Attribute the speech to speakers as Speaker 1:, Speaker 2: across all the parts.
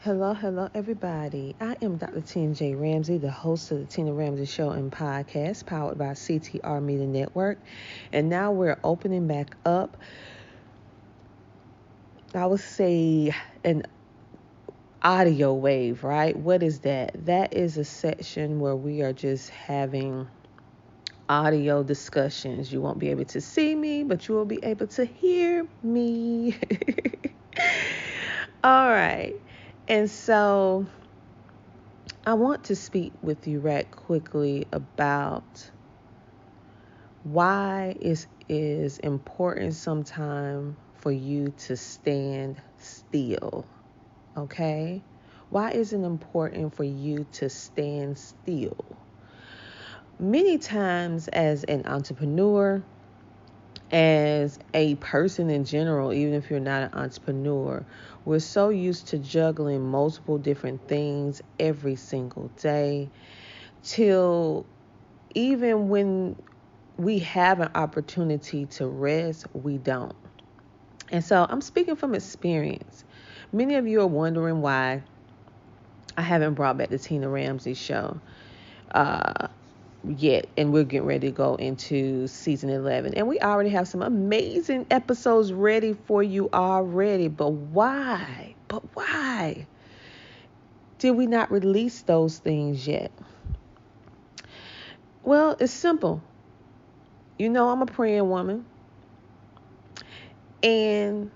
Speaker 1: Hello, everybody. I am Dr. Tina Ramsey, the host of the Tina Ramsey Show and podcast, powered by CTR Media Network. And now we're opening back up, I would say, an audio wave, right? What is that? That is a section where we are just having audio discussions. You won't be able to see me, but you will be able to hear me. All right. And so I want to speak with you right quickly about why it is important sometimes for you to stand still. Okay? Why is it important for you to stand still? Many times, as an entrepreneur, as a person in general, even if you're not an entrepreneur, we're so used to juggling multiple different things every single day till even when we have an opportunity to rest, we don't. And so I'm speaking from experience. Many of you are wondering why I haven't brought back the Tina Ramsey show yet, and we're getting ready to go into season 11, and we already have some amazing episodes ready for you already. But why did we not release those things yet? Well, it's simple. You know, I'm a praying woman, and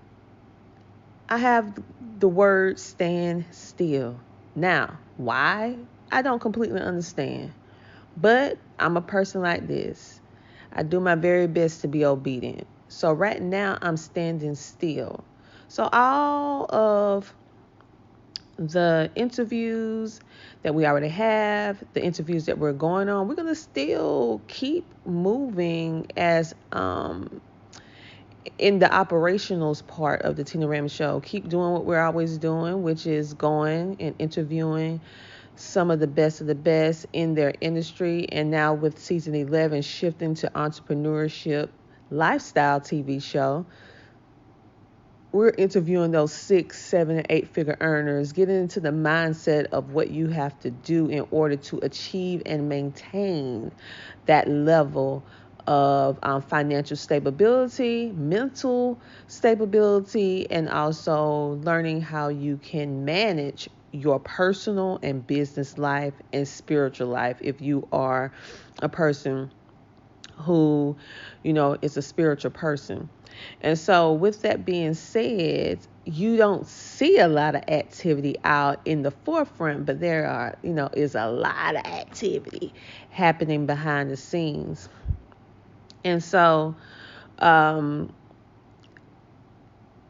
Speaker 1: I have the word stand still. Now, why? I don't completely understand, but I'm a person like this. I do my very best to be obedient. So right now I'm standing still. So all of the interviews that we already have, the interviews that we're going on, we're going to still keep moving as in the operationals part of the Tina Ram show. Keep doing what we're always doing, which is going and interviewing some of the best in their industry. And now with season 11 shifting to entrepreneurship lifestyle TV show, we're interviewing those 6, 7, and 8 figure earners, getting into the mindset of what you have to do in order to achieve and maintain that level of financial stability, mental stability, and also learning how you can manage your personal and business life and spiritual life if you are a person who, is a spiritual person. And so with that being said, you don't see a lot of activity out in the forefront, but is a lot of activity happening behind the scenes. And so,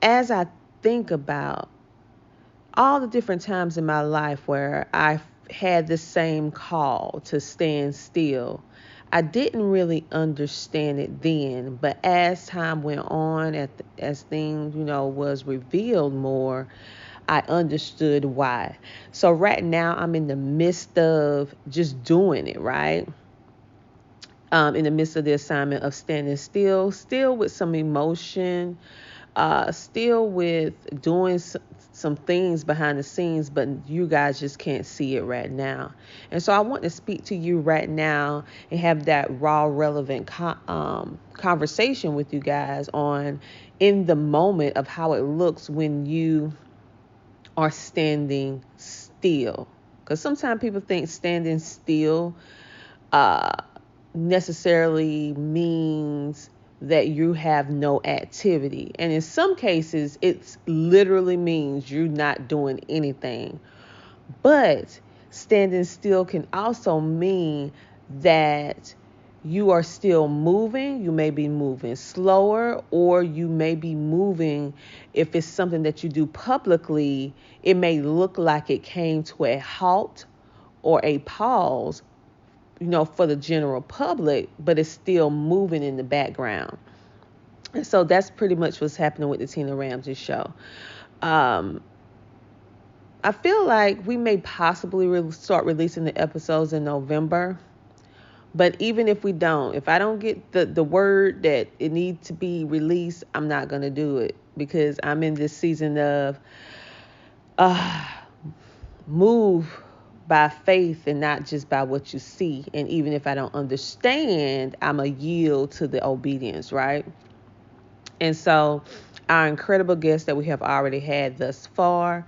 Speaker 1: as I think about all the different times in my life where I had the same call to stand still, I didn't really understand it then, but as time went on, as things, was revealed more, I understood why. So right now I'm in the midst of just doing it, right? In the midst of the assignment of standing still with some emotion, still with doing some things behind the scenes, but you guys just can't see it right now. And so I want to speak to you right now and have that raw, relevant conversation with you guys on in the moment of how it looks when you are standing still. Because sometimes people think standing still necessarily means that you have no activity. And in some cases, it literally means you're not doing anything. But standing still can also mean that you are still moving. You may be moving slower, or you may be moving. If it's something that you do publicly, it may look like it came to a halt or a pause, for the general public, but it's still moving in the background. And so that's pretty much what's happening with the Tina Ramsey show. I feel like we may possibly start releasing the episodes in November. But even if we don't, if I don't get the word that it needs to be released, I'm not going to do it, because I'm in this season of move by faith and not just by what you see. And even if I don't understand, I'm a yield to the obedience, right? And so our incredible guests that we have already had thus far,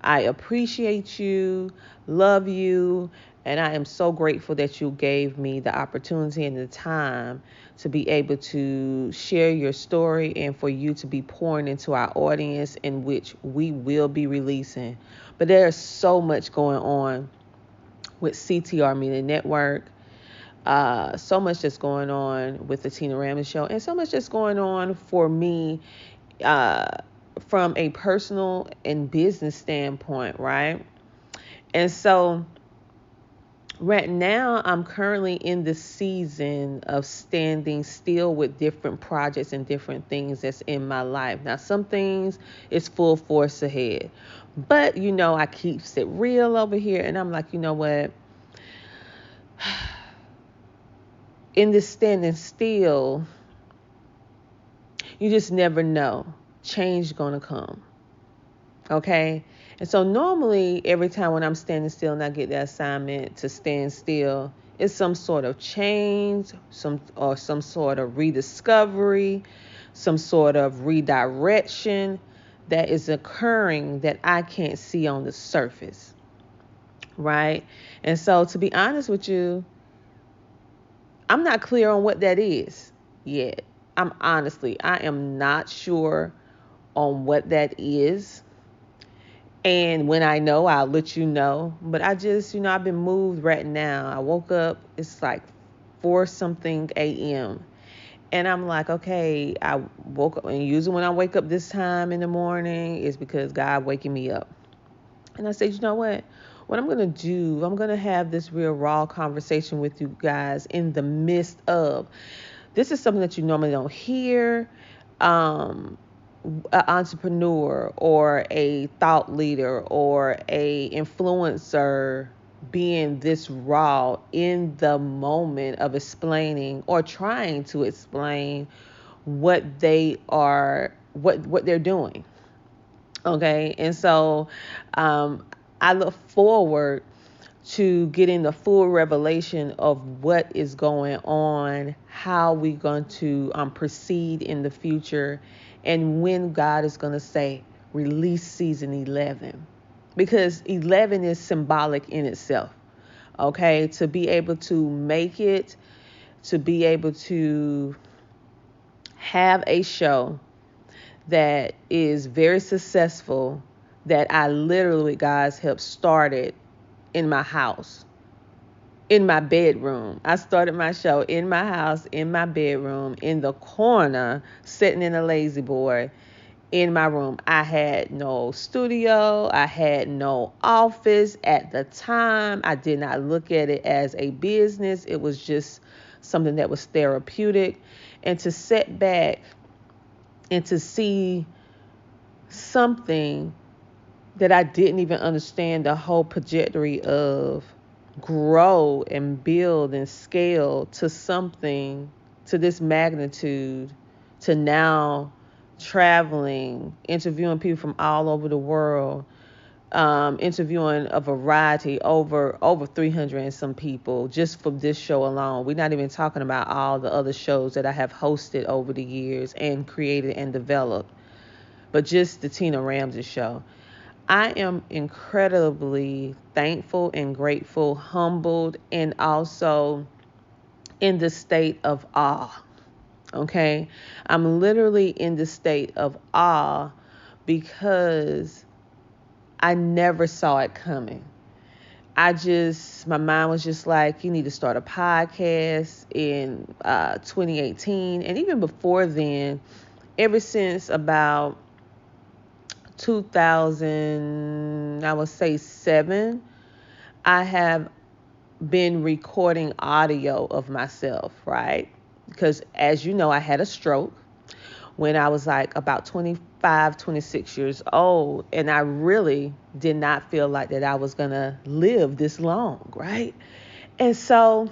Speaker 1: I appreciate you, love you, and I am so grateful that you gave me the opportunity and the time to be able to share your story and for you to be pouring into our audience, in which we will be releasing. But there's so much going on with CTR Media Network. So much that's going on with the Tina Ramsey Show, and so much that's going on for me uh, from a personal and business standpoint, right? And so right now, I'm currently in the season of standing still with different projects and different things that's in my life. Now, some things is full force ahead, but I keeps it real over here, and I'm like, you know what? In this standing still, you just never know. Change gonna come. Okay? And so normally every time when I'm standing still and I get the assignment to stand still, it's some sort of change, some sort of rediscovery, some sort of redirection that is occurring that I can't see on the surface. Right? And so to be honest with you, I'm not clear on what that is yet. I am not sure on what that is. And when I know, I'll let you know. But I just, I've been moved right now. I woke up, it's like 4 something a.m. And I'm like, okay, I woke up. And usually when I wake up this time in the morning, it's because God waking me up. And I said, you know what? What I'm going to do, I'm going to have this real raw conversation with you guys in the midst of. This is something that you normally don't hear. An entrepreneur or a thought leader or a influencer being this raw in the moment of explaining or trying to explain what they're doing. Okay. And so I look forward to getting the full revelation of what is going on, how we're going to proceed in the future, and when God is going to say, release season 11. Because 11 is symbolic in itself, okay? To be able to make it, to be able to have a show that is very successful, that I literally, with God's help, started in my house, in my bedroom. I started my show in my house, in my bedroom, in the corner, sitting in a lazy boy in my room. I had no studio. I had no office at the time. I did not look at it as a business. It was just something that was therapeutic. And to sit back and to see something that I didn't even understand the whole trajectory of, grow and build and scale to something to this magnitude, to now traveling, interviewing people from all over the world, interviewing a variety, over 300 and some people just for this show alone. We're not even talking about all the other shows that I have hosted over the years and created and developed, but just the Tina Ramsey Show. I am incredibly thankful and grateful, humbled, and also in the state of awe. Okay? I'm literally in the state of awe because I never saw it coming. My mind was just like, you need to start a podcast in 2018. And even before then, ever since about 2000, I would say 7, I have been recording audio of myself, right? Because as you know, I had a stroke when I was like about 25, 26 years old. And I really did not feel like that I was going to live this long, right? And so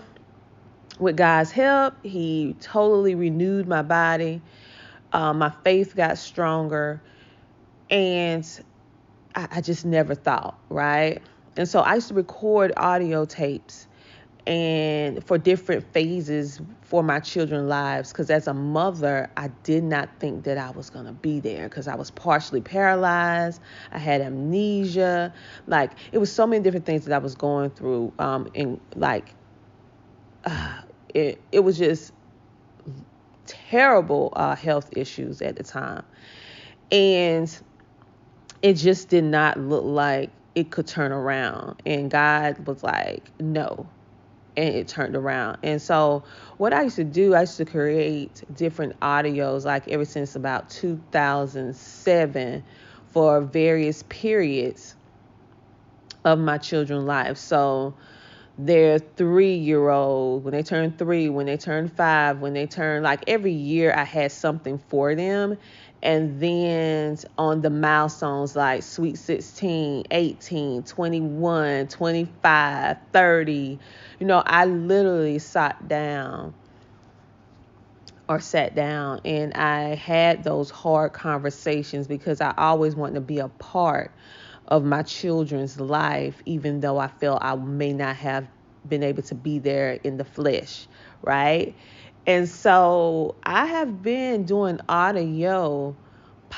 Speaker 1: with God's help, he totally renewed my body. My faith got stronger. And I just never thought, right? And so I used to record audio tapes and for different phases for my children's lives, because as a mother, I did not think that I was going to be there, because I was partially paralyzed. I had amnesia. Like, it was so many different things that I was going through, and like it was just terrible health issues at the time. And it just did not look like it could turn around. And God was like, no. And it turned around. And so what I used to do, I used to create different audios, like ever since about 2007, for various periods of my children's lives. So their 3-year-old, when they turn 3, when they turn 5, when they turn, like every year I had something for them. And then on the milestones like sweet 16, 18, 21, 25, 30, I literally sat down and I had those hard conversations, because I always wanted to be a part of my children's life, even though I felt I may not have been able to be there in the flesh, right? And so I have been doing audio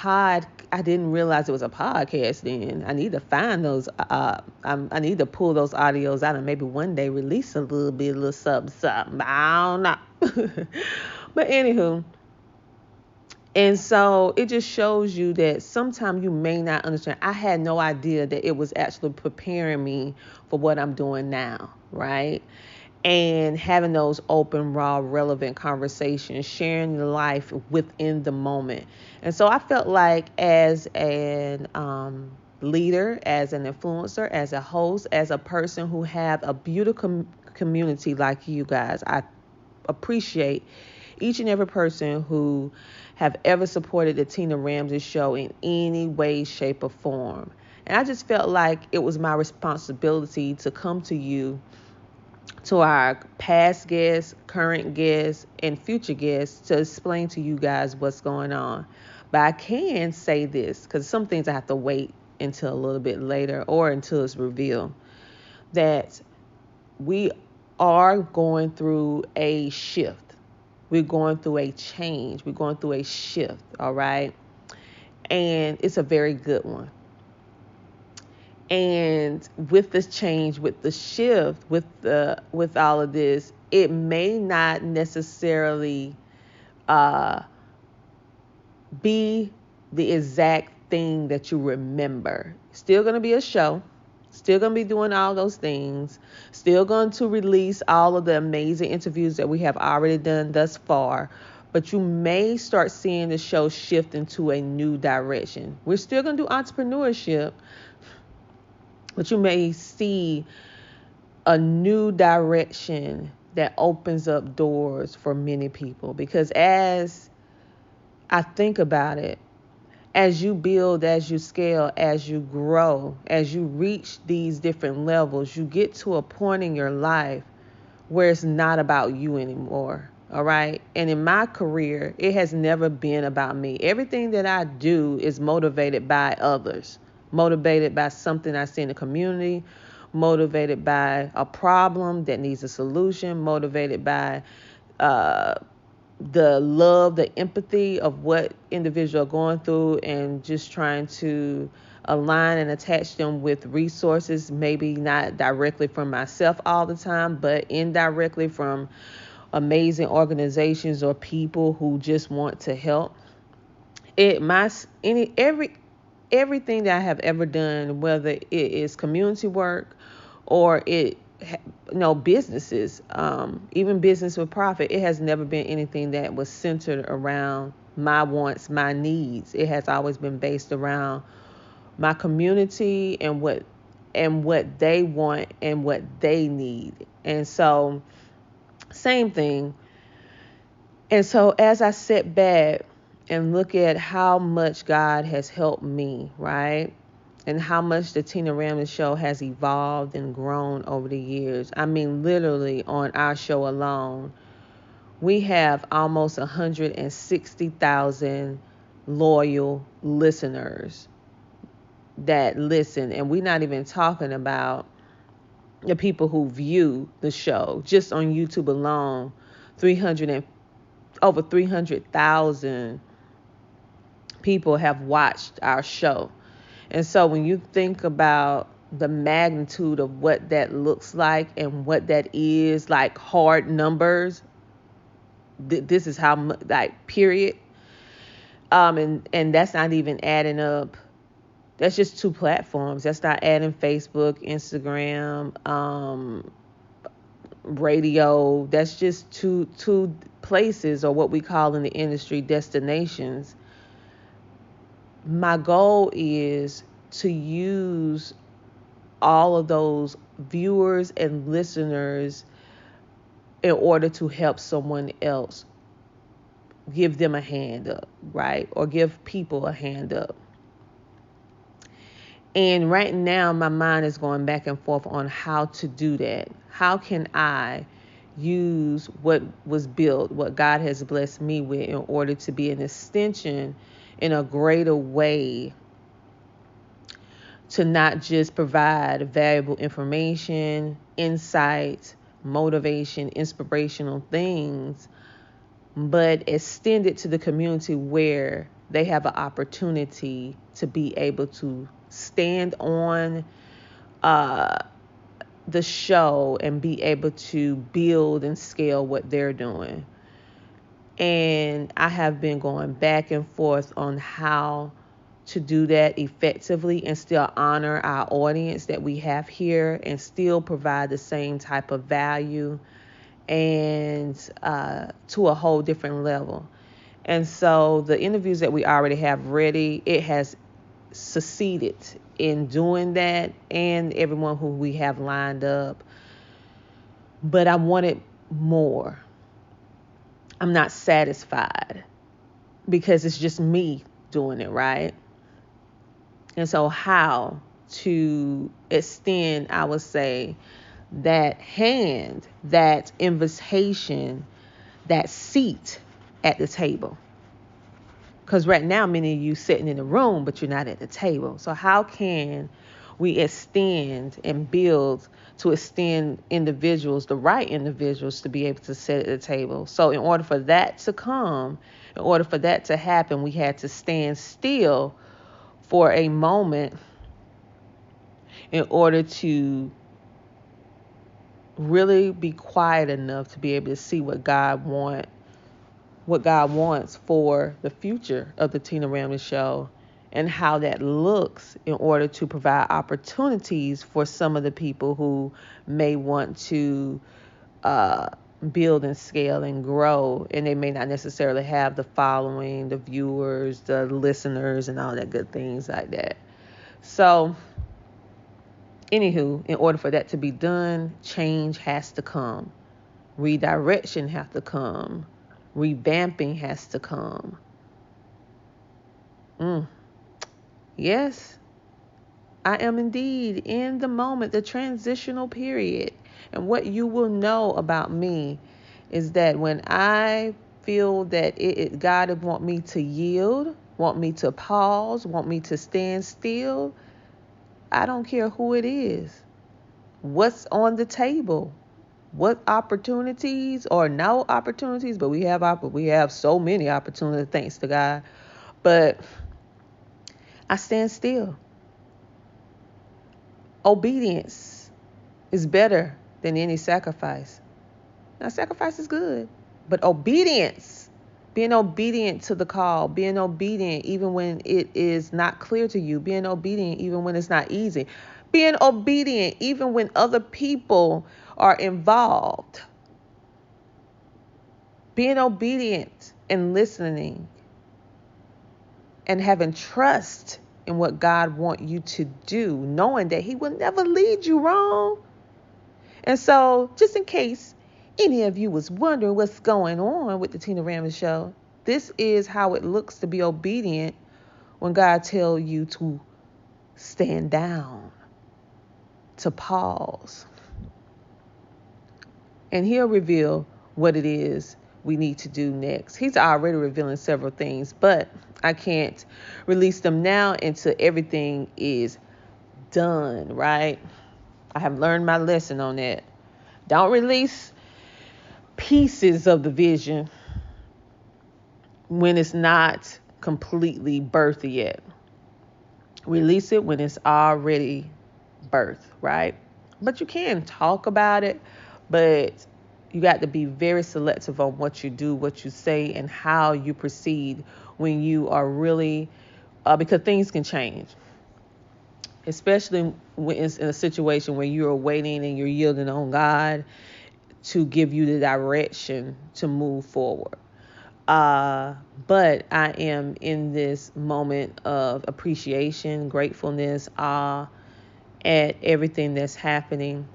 Speaker 1: I didn't realize it was a podcast then. I need to find those. I need to pull those audios out and maybe one day release a little something. I don't know. But anywho, and so it just shows you that sometimes you may not understand. I had no idea that it was actually preparing me for what I'm doing now, right? And having those open, raw, relevant conversations, sharing your life within the moment. And so I felt like as an leader, as an influencer, as a host, as a person who have a beautiful community like you guys, I appreciate each and every person who have ever supported the Tina Ramsey Show in any way, shape, or form. And I just felt like it was my responsibility to come to you, to our past guests, current guests, and future guests, to explain to you guys what's going on. But I can say this, because some things I have to wait until a little bit later or until it's revealed, that we are going through a shift. We're going through a change. We're going through a shift, all right? And it's a very good one. And with this change, with the shift, with all of this, it may not necessarily be the exact thing that you remember. Still going to be a show. Still going to be doing all those things. Still going to release all of the amazing interviews that we have already done thus far. But you may start seeing the show shift into a new direction. We're still going to do entrepreneurship, but you may see a new direction that opens up doors for many people. Because as I think about it, as you build, as you scale, as you grow, as you reach these different levels, you get to a point in your life where it's not about you anymore. All right. And in my career, it has never been about me. Everything that I do is motivated by others, motivated by something I see in the community, motivated by a problem that needs a solution, motivated by the love, the empathy of what individuals are going through, and just trying to align and attach them with resources, maybe not directly from myself all the time, but indirectly from amazing organizations or people who just want to help. Everything that I have ever done, whether it is community work or businesses, even business with profit, it has never been anything that was centered around my wants, my needs. It has always been based around my community and what they want and what they need. And so, same thing. And so as I sit back and look at how much God has helped me, right? And how much the Tina Ramsey Show has evolved and grown over the years. I mean, literally on our show alone, we have almost 160,000 loyal listeners. that listen, and we're not even talking about the people who view the show. Just on YouTube alone, over 300,000 people have watched our show. And so when you think about the magnitude of what that looks like and what that is, like hard numbers, this is how much, like, period. And that's not even adding up. That's just 2 platforms. That's not adding Facebook, Instagram, radio. That's just two places, or what we call in the industry destinations. My goal is to use all of those viewers and listeners in order to help someone else, give them a hand up, right? Or give people a hand up. And right now, my mind is going back and forth on how to do that. How can I use what was built, what God has blessed me with, in order to be an extension in a greater way, to not just provide valuable information, insights, motivation, inspirational things, but extend it to the community where they have an opportunity to be able to stand on the show and be able to build and scale what they're doing. And I have been going back and forth on how to do that effectively and still honor our audience that we have here and still provide the same type of value and to a whole different level. And so the interviews that we already have ready, it has succeeded in doing that, and everyone who we have lined up. But I wanted more. I'm not satisfied because it's just me doing it, right? And so how to extend, I would say, that hand, that invitation, that seat at the table. Because right now, many of you sitting in the room, but you're not at the table. So how can we extend and build to extend individuals, the right individuals, to be able to sit at the table? So in order for that to come, in order for that to happen, we had to stand still for a moment in order to really be quiet enough to be able to see what God wants for the future of the Tina Ramsey Show, and how that looks, in order to provide opportunities for some of the people who may want to build and scale and grow, and they may not necessarily have the following, the viewers, the listeners, and all that good things like that. So anywho, in order for that to be done, change has to come. Redirection has to come. Revamping has to come. Yes, I am indeed in the moment, the transitional period. And what you will know about me is that when I feel that God would want me to yield, want me to pause, want me to stand still, I don't care who it is, what's on the table, what opportunities or no opportunities, but we have so many opportunities, thanks to God. But I stand still. Obedience is better than any sacrifice. Now, sacrifice is good, but obedience, being obedient to the call, being obedient even when it is not clear to you, being obedient even when it's not easy, being obedient even when other people are involved, being obedient and listening and having trust in what God wants you to do, knowing that He will never lead you wrong. And so, just in case any of you was wondering what's going on with the Tina Ramsey Show, this is how it looks to be obedient when God tells you to stand down, to pause. And He'll reveal what it is we need to do next. He's already revealing several things, but I can't release them now until everything is done, right? I have learned my lesson on that. Don't release pieces of the vision when it's not completely birthed yet. Release it when it's already birthed, right? But you can talk about it, but you got to be very selective on what you do, what you say, and how you proceed when you are really, because things can change, especially when it's in a situation where you're waiting and you're yielding on God to give you the direction to move forward. But I am in this moment of appreciation, gratefulness, awe at everything that's happening.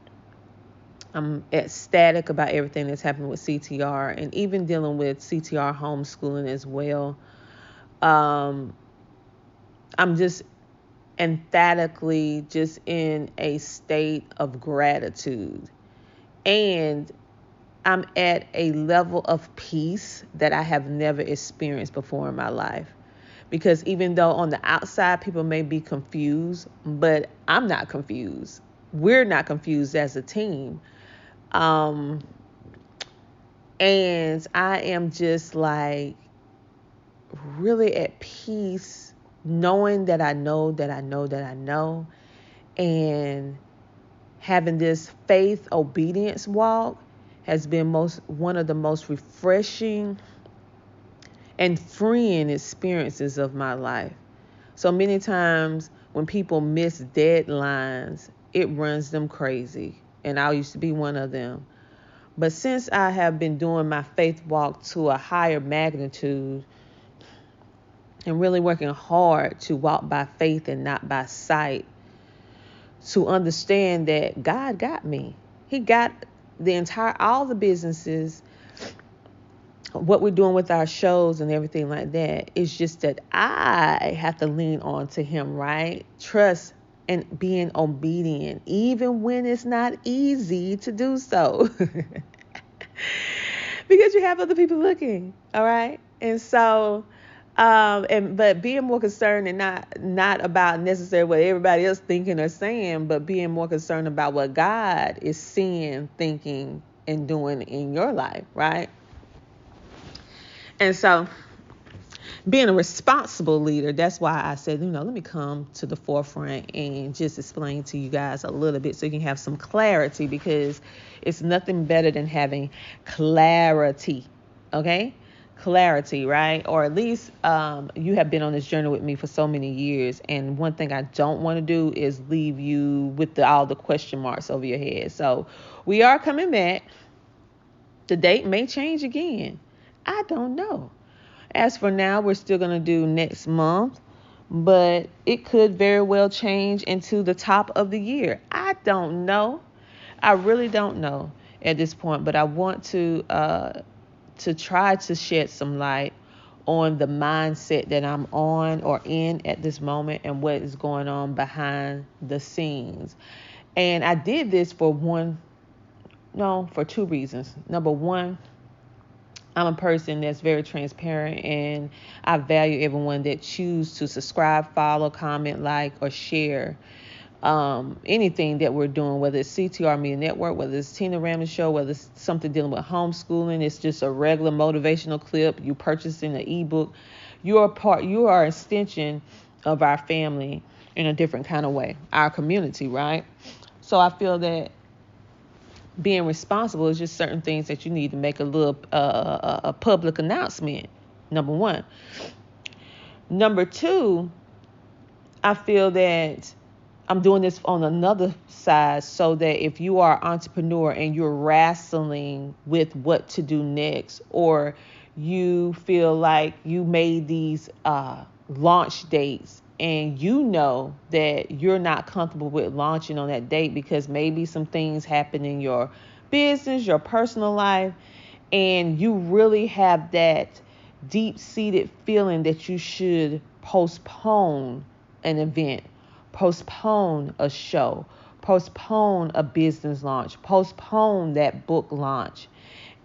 Speaker 1: I'm ecstatic about everything that's happening with CTR and even dealing with CTR homeschooling as well. I'm just emphatically just in a state of gratitude. And I'm at a level of peace that I have never experienced before in my life. Because even though on the outside people may be confused, but I'm not confused. We're not confused as a team. And I am just like really at peace, knowing that I know that I know that I know, and having this faith obedience walk has been one of the most refreshing and freeing experiences of my life. So many times when people miss deadlines, it runs them crazy. And I used to be one of them. But since I have been doing my faith walk to a higher magnitude and really working hard to walk by faith and not by sight, to understand that God got me. He got all the businesses, what we're doing with our shows and everything like that. It's just that I have to lean on to him, right? Trust and being obedient, even when it's not easy to do so. Because you have other people looking, all right? And so, but being more concerned and not about necessarily what everybody else thinking or saying, but being more concerned about what God is seeing, thinking, and doing in your life, right? And so being a responsible leader, that's why I said, let me come to the forefront and just explain to you guys a little bit so you can have some clarity, because it's nothing better than having clarity, okay? Clarity, right? Or at least you have been on this journey with me for so many years, and one thing I don't want to do is leave you with all the question marks over your head. So we are coming back. The date may change again. I don't know. As for now, we're still going to do next month, but it could very well change into the top of the year. I don't know. I really don't know at this point, but I want to try to shed some light on the mindset that I'm on or in at this moment and what is going on behind the scenes. And I did this for two reasons. Number one, I'm a person that's very transparent, and I value everyone that choose to subscribe, follow, comment, like, or share anything that we're doing, whether it's CTR Media Network, whether it's Tina Ramsey Show, whether it's something dealing with homeschooling, it's just a regular motivational clip, you purchasing an ebook. You are an extension of our family in a different kind of way, our community, right? So I feel that being responsible is just certain things that you need to make a little a public announcement. Number one. Number two, I feel that I'm doing this on another side so that if you are an entrepreneur and you're wrestling with what to do next, or you feel like you made these launch dates and you know that you're not comfortable with launching on that date because maybe some things happen in your business, your personal life, and you really have that deep-seated feeling that you should postpone an event, postpone a show, postpone a business launch, postpone that book launch.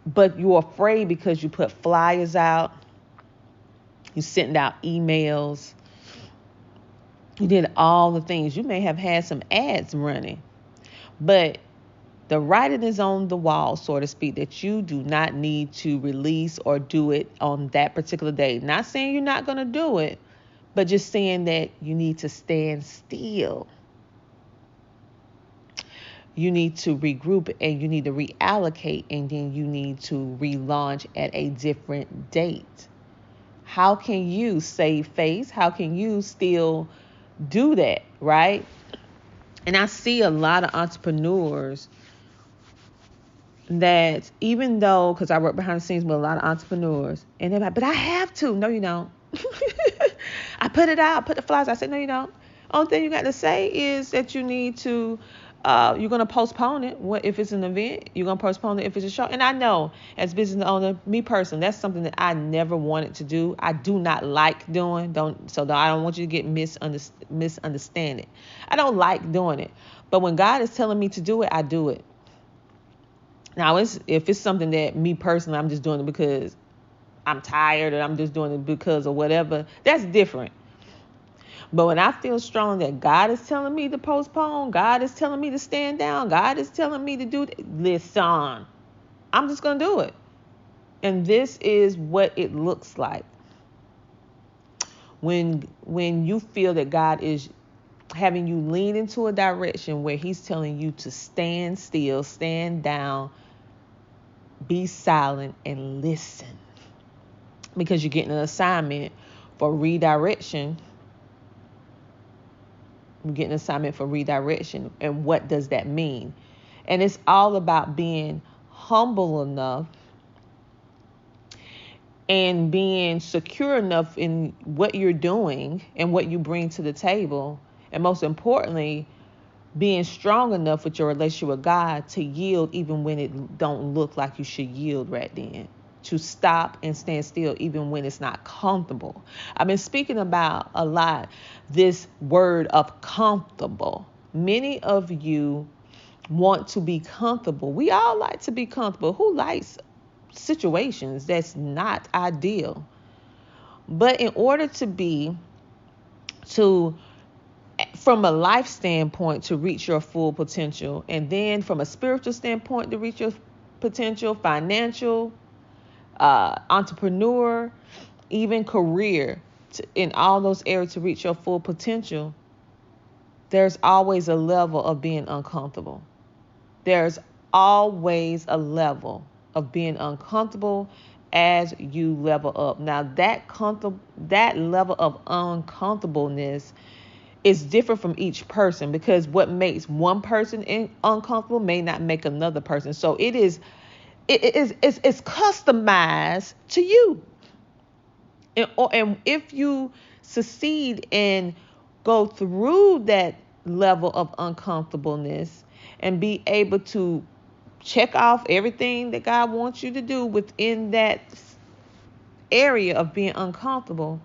Speaker 1: but you're afraid because you put flyers out, you sent out emails, you did all the things. You may have had some ads running, but the writing is on the wall, so to speak, that you do not need to release or do it on that particular day. Not saying you're not going to do it, but just saying that you need to stand still. You need to regroup and you need to reallocate, and then you need to relaunch at a different date. How can you save face? How can you still do that, right? And I see a lot of entrepreneurs that, even though, because I work behind the scenes with a lot of entrepreneurs, and they're like, but I have to. No, you don't. I put it out, put the flyers. I said, no, you don't. Only thing you got to say is that you need to, you're going to postpone it. What if it's an event? You're going to postpone it if it's a show. And I know, as business owner, me personally, that's something that I never wanted to do. I do not like doing. I don't want you to get misunderstand it. I don't like doing it. But when God is telling me to do it, I do it. Now, if it's something that me personally, I'm just doing it because I'm tired, or I'm just doing it because of whatever, that's different. But when I feel strong that God is telling me to postpone, God is telling me to stand down, God is telling me to do listen, I'm just going to do it. And this is what it looks like. When you feel that God is having you lean into a direction where he's telling you to stand still, stand down, be silent, and listen. Because you're getting an assignment for redirection. You're getting an assignment for redirection. And what does that mean? And it's all about being humble enough and being secure enough in what you're doing and what you bring to the table. And most importantly, being strong enough with your relationship with God to yield even when it don't look like you should yield right then. To stop and stand still even when it's not comfortable. I've been speaking about a lot this word of comfortable. Many of you want to be comfortable. We all like to be comfortable. Who likes situations that's not ideal? But in order from a life standpoint, to reach your full potential, and then from a spiritual standpoint to reach your potential, financial, entrepreneur, even career, in all those areas to reach your full potential, there's always a level of being uncomfortable. There's always a level of being uncomfortable as you level up. Now, that level of uncomfortableness is different from each person, because what makes one person uncomfortable may not make another person. So it's customized to you. And if you succeed and go through that level of uncomfortableness and be able to check off everything that God wants you to do within that area of being uncomfortable,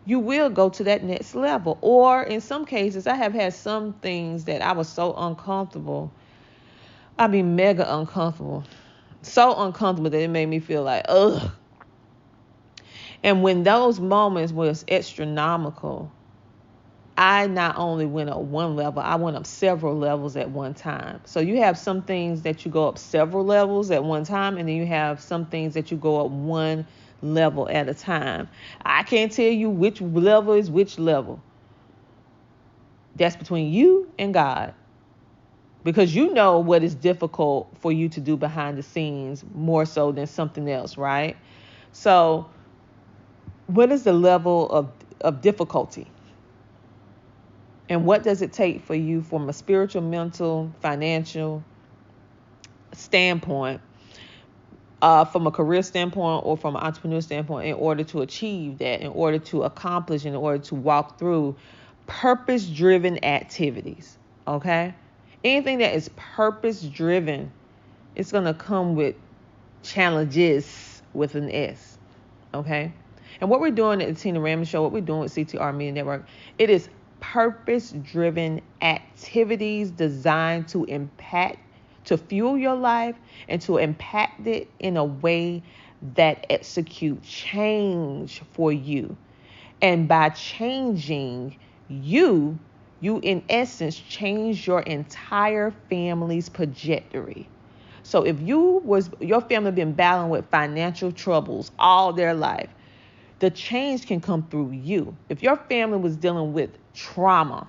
Speaker 1: you will go to that next level. Or in some cases, I have had some things that I was so uncomfortable. I mean, mega uncomfortable. So uncomfortable that it made me feel like, ugh. And when those moments was astronomical, I not only went up one level, I went up several levels at one time. So you have some things that you go up several levels at one time, and then you have some things that you go up one level at a time. I can't tell you which level is which level. That's between you and God. Because you know what is difficult for you to do behind the scenes more so than something else, right? So what is the level of difficulty? And what does it take for you from a spiritual, mental, financial standpoint, from a career standpoint or from an entrepreneur standpoint, in order to achieve that, in order to accomplish, in order to walk through purpose-driven activities, okay? Anything that is purpose-driven, it's going to come with challenges with an S, okay? And what we're doing at the Tina Ramon Show, what we're doing with CTR Media Network, it is purpose-driven activities designed to impact to fuel your life and to impact it in a way that execute change for you. And by changing you, you in essence change your entire family's trajectory. So if your family been battling with financial troubles all their life, the change can come through you. If your family was dealing with trauma,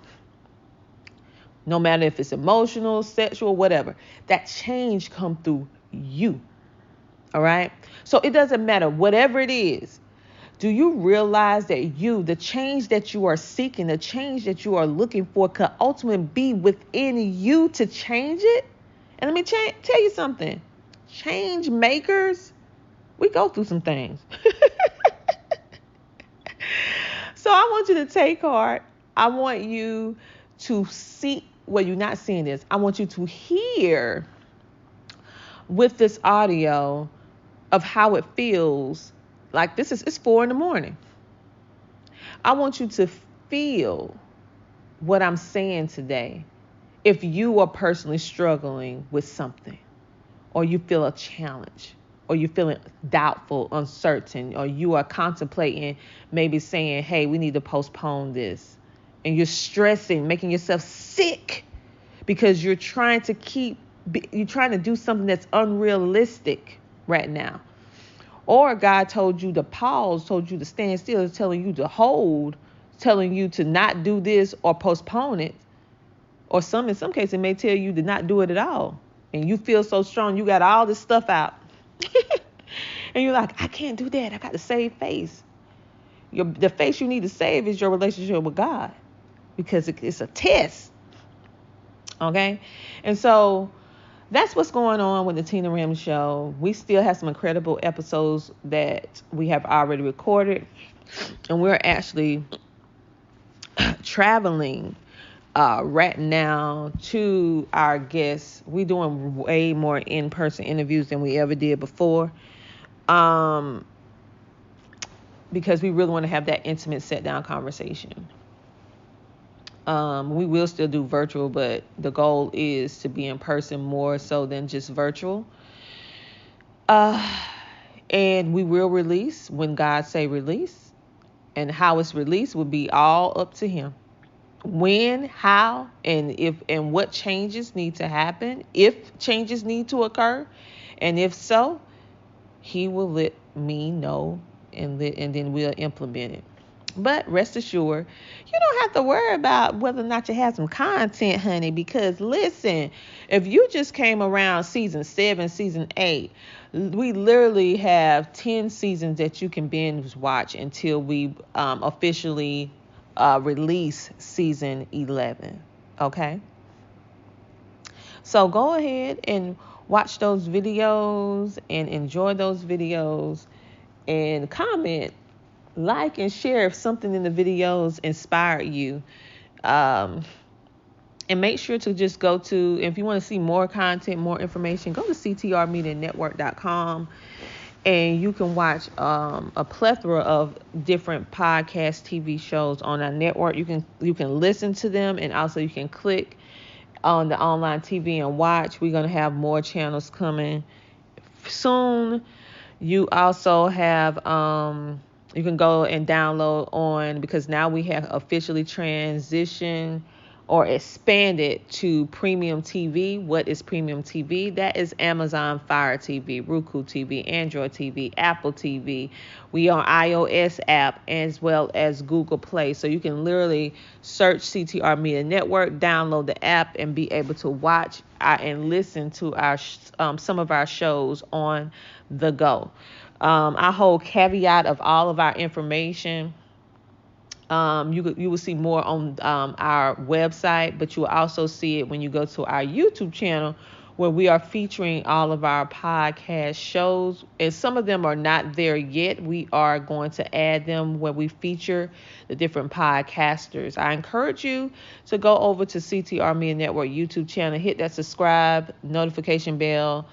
Speaker 1: no matter if it's emotional, sexual, whatever, that change come through you. All right? So it doesn't matter, whatever it is. Do you realize that the change that you are seeking, the change that you are looking for could ultimately be within you to change it? And let me tell you something. Change makers, we go through some things. So I want you to take heart. I want you to see, well, you're not seeing this. I want you to hear with this audio of how it feels. Like it's 4 a.m. I want you to feel what I'm saying today. If you are personally struggling with something, or you feel a challenge, or you're feeling doubtful, uncertain, or you are contemplating maybe saying, hey, we need to postpone this, and you're stressing, making yourself sick because you're trying to do something that's unrealistic right now. Or God told you to pause, told you to stand still, telling you to hold, telling you to not do this or postpone it. Or in some cases, it may tell you to not do it at all. And you feel so strong, you got all this stuff out. And you're like, I can't do that. I got to save face. The face you need to save is your relationship with God, because it's a test. Okay? And so that's what's going on with the Tina Rim Show. We still have some incredible episodes that we have already recorded. And we're actually traveling right now to our guests. We're doing way more in-person interviews than we ever did before. Because we really want to have that intimate sit-down conversation. We will still do virtual, but the goal is to be in person more so than just virtual. And we will release when God say release, and how it's released will be all up to Him. When, how, and if, and what changes need to happen, if changes need to occur, and if so, He will let me know, and then we'll implement it. But rest assured, you don't have to worry about whether or not you have some content, honey, because listen, if you just came around season 7, season 8, we literally have 10 seasons that you can binge watch until we officially release season 11. Okay? So go ahead and watch those videos and enjoy those videos, and comment, like, and share if something in the videos inspired you. And make sure to just go to, if you want to see more content, more information, go to ctrmedianetwork.com, and you can watch a plethora of different podcast TV shows on our network. You can listen to them, and also you can click on the online TV and watch. We're going to have more channels coming soon. You also have you can go and download on, because now we have officially transitioned or expanded to premium TV. What is premium TV? That is Amazon Fire TV, Roku TV, Android TV, Apple TV. We are iOS app as well as Google Play. So you can literally search CTR Media Network, download the app, and be able to watch and listen to our some of our shows on the go. Our whole caveat of all of our information, you will see more on our website, but you will also see it when you go to our YouTube channel, where we are featuring all of our podcast shows. And some of them are not there yet. We are going to add them where we feature the different podcasters. I encourage you to go over to CTR Media Network YouTube channel, hit that subscribe, notification bell,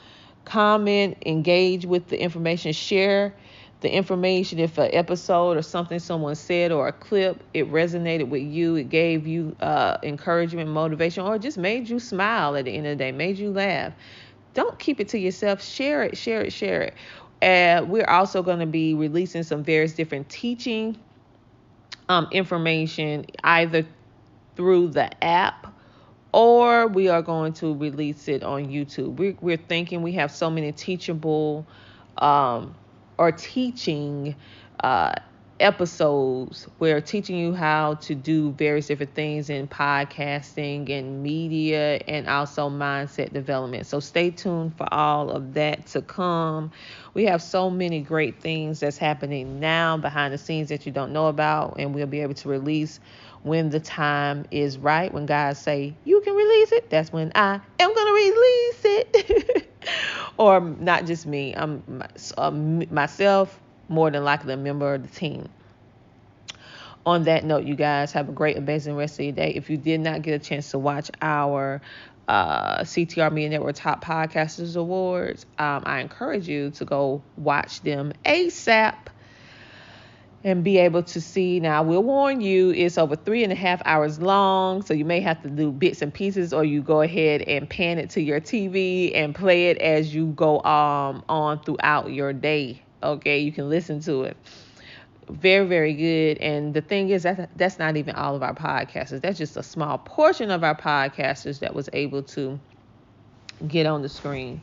Speaker 1: comment, engage with the information, share the information, if an episode or something someone said or a clip, it resonated with you, it gave you encouragement, motivation, or just made you smile at the end of the day, made you laugh. Don't keep it to yourself. Share it, share it, share it. And we're also going to be releasing some various different teaching information, either through the app, or we are going to release it on YouTube. We're thinking we have so many teachable or teaching episodes. We're teaching you how to do various different things in podcasting and media and also mindset development. So stay tuned for all of that to come. We have so many great things that's happening now behind the scenes that you don't know about, and we'll be able to release when the time is right. When God say you can release it, that's when I am going to release it. Or not just me, myself, more than likely a member of the team. On that note, you guys have a great, amazing rest of your day. If you did not get a chance to watch our CTR Media Network Top Podcasters Awards, I encourage you to go watch them ASAP and be able to see. Now, I will warn you, it's over 3.5 hours long, so you may have to do bits and pieces, or you go ahead and pan it to your TV and play it as you go on throughout your day. Okay, you can listen to it. Very, very good. And the thing is, that's not even all of our podcasters. That's just a small portion of our podcasters that was able to get on the screen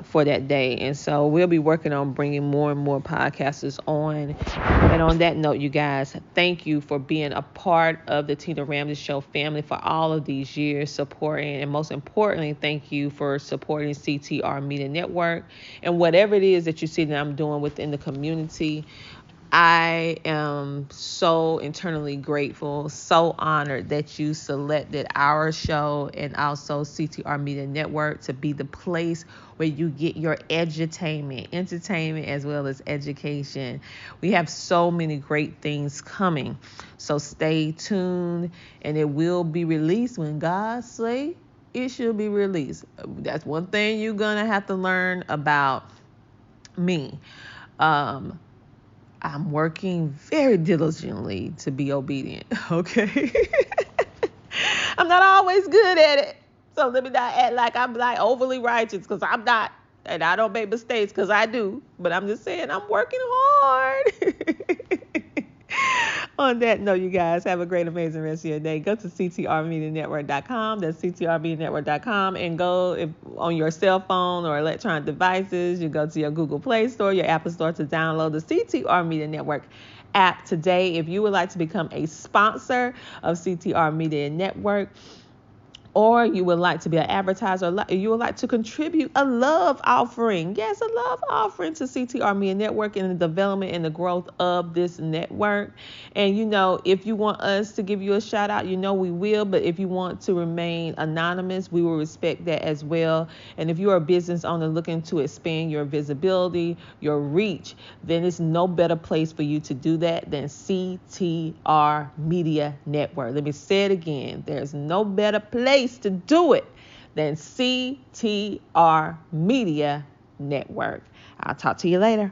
Speaker 1: for that day. And so we'll be working on bringing more and more podcasters on. And on that note, you guys, thank you for being a part of the Tina Ramsey Show family for all of these years, supporting, and most importantly, thank you for supporting CTR Media Network and whatever it is that you see that I'm doing within the community. I am so internally grateful, so honored that you selected our show and also CTR Media Network to be the place where you get your edutainment, entertainment, as well as education. We have so many great things coming. So stay tuned, and it will be released when God say it should be released. That's one thing you're going to have to learn about me. I'm working very diligently to be obedient, okay? I'm not always good at it. So let me not act like I'm like overly righteous, because I'm not. And I don't make mistakes, because I do. But I'm just saying I'm working hard. On that note, you guys, have a great, amazing rest of your day. Go to ctrmedianetwork.com. That's ctrmedianetwork.com. And go on your cell phone or electronic devices. You go to your Google Play Store, your Apple Store, to download the CTR Media Network app today. If you would like to become a sponsor of CTR Media Network, or you would like to be an advertiser, or you would like to contribute a love offering. Yes, a love offering to CTR Media Network and the development and the growth of this network. And, if you want us to give you a shout out, we will. But if you want to remain anonymous, we will respect that as well. And if you are a business owner looking to expand your visibility, your reach, then it's no better place for you to do that than CTR Media Network. Let me say it again. There's no better place to do it than CTR Media Network. I'll talk to you later.